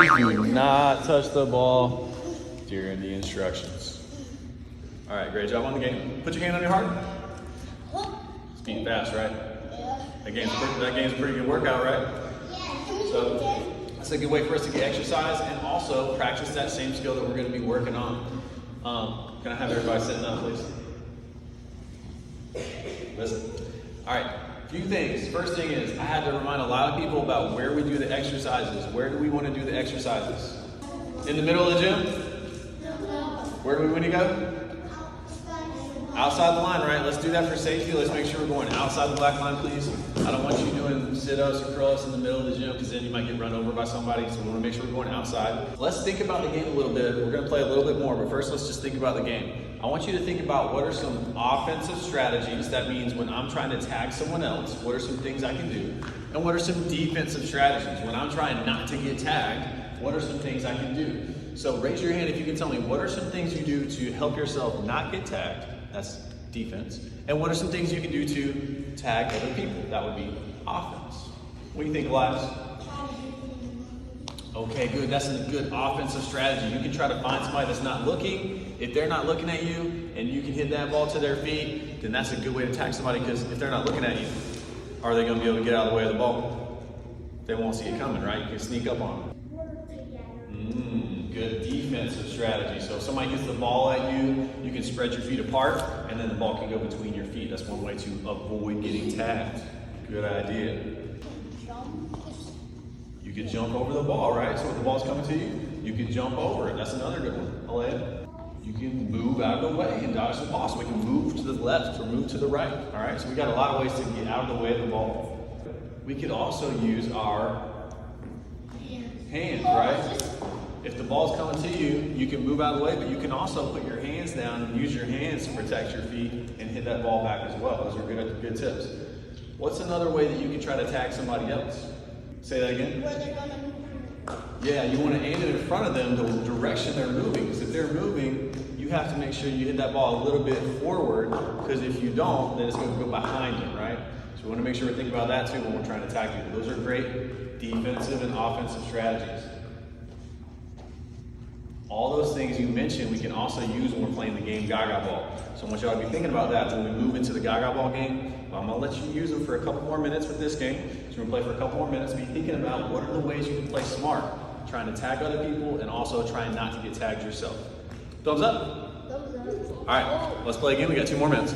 Please do not touch the ball during the instructions. All right, great job on the game. Put your hand on your heart. Speed fast, right? That game's a pretty good workout, right? So that's a good way for us to get exercise and also practice that same skill that we're going to be working on. Can I have everybody sitting up, please? Listen. All right, a few things. First thing is I had to remind a lot of people about where we do the exercises. Where do we want to do the exercises? In the middle of the gym? Where do we want to go? Outside the line, right? Let's do that for safety. Let's make sure we're going outside the black line, please. I don't want you doing sit-ups or curl-ups in the middle of the gym because then you might get run over by somebody. So we want to make sure we're going outside. Let's think about the game a little bit. We're going to play a little bit more, but first let's just think about the game. I want you to think about what are some offensive strategies. That means when I'm trying to tag someone else, what are some things I can do? And what are some defensive strategies? When I'm trying not to get tagged, what are some things I can do? So raise your hand if you can tell me what are some things you do to help yourself not get tagged. That's defense. And what are some things you can do to tag other people? That would be offense. What do you think, Elias? Okay, good. That's a good offensive strategy. You can try to find somebody that's not looking. If they're not looking at you and you can hit that ball to their feet, then that's a good way to tag somebody because if they're not looking at you, are they going to be able to get out of the way of the ball? They won't see it coming, right? You can sneak up on them. Good defensive strategy. So if somebody hits the ball at you, you can spread your feet apart and then the ball can go between your feet. That's one way to avoid getting tagged. Good idea. You can jump over the ball, right? So if the ball's coming to you, you can jump over it. That's another good one. Alea. You can move out of the way and dodge the ball. So we can move to the left or move to the right. All right, so we got a lot of ways to get out of the way of the ball. We could also use our hands, right? If the ball's coming to you, you can move out of the way, but you can also put your hands down and use your hands to protect your feet and hit that ball back as well. Those are good tips. What's another way that you can try to tag somebody else? Say that again. Where they're going to move. Yeah, you want to aim it in front of them the direction they're moving. Because if they're moving, you have to make sure you hit that ball a little bit forward. Because if you don't, then it's going to go behind them, right? So we want to make sure we think about that too when we're trying to tag people. Those are great defensive and offensive strategies. All those things you mentioned, we can also use when we're playing the game Gaga ball. So I want y'all to be thinking about that when we move into the Gaga ball game. I'm gonna let you use them for a couple more minutes with this game. So we're gonna play for a couple more minutes. Be thinking about what are the ways you can play smart, trying to tag other people and also trying not to get tagged yourself. Thumbs up? Thumbs up. All right, let's play again. We got 2 more minutes.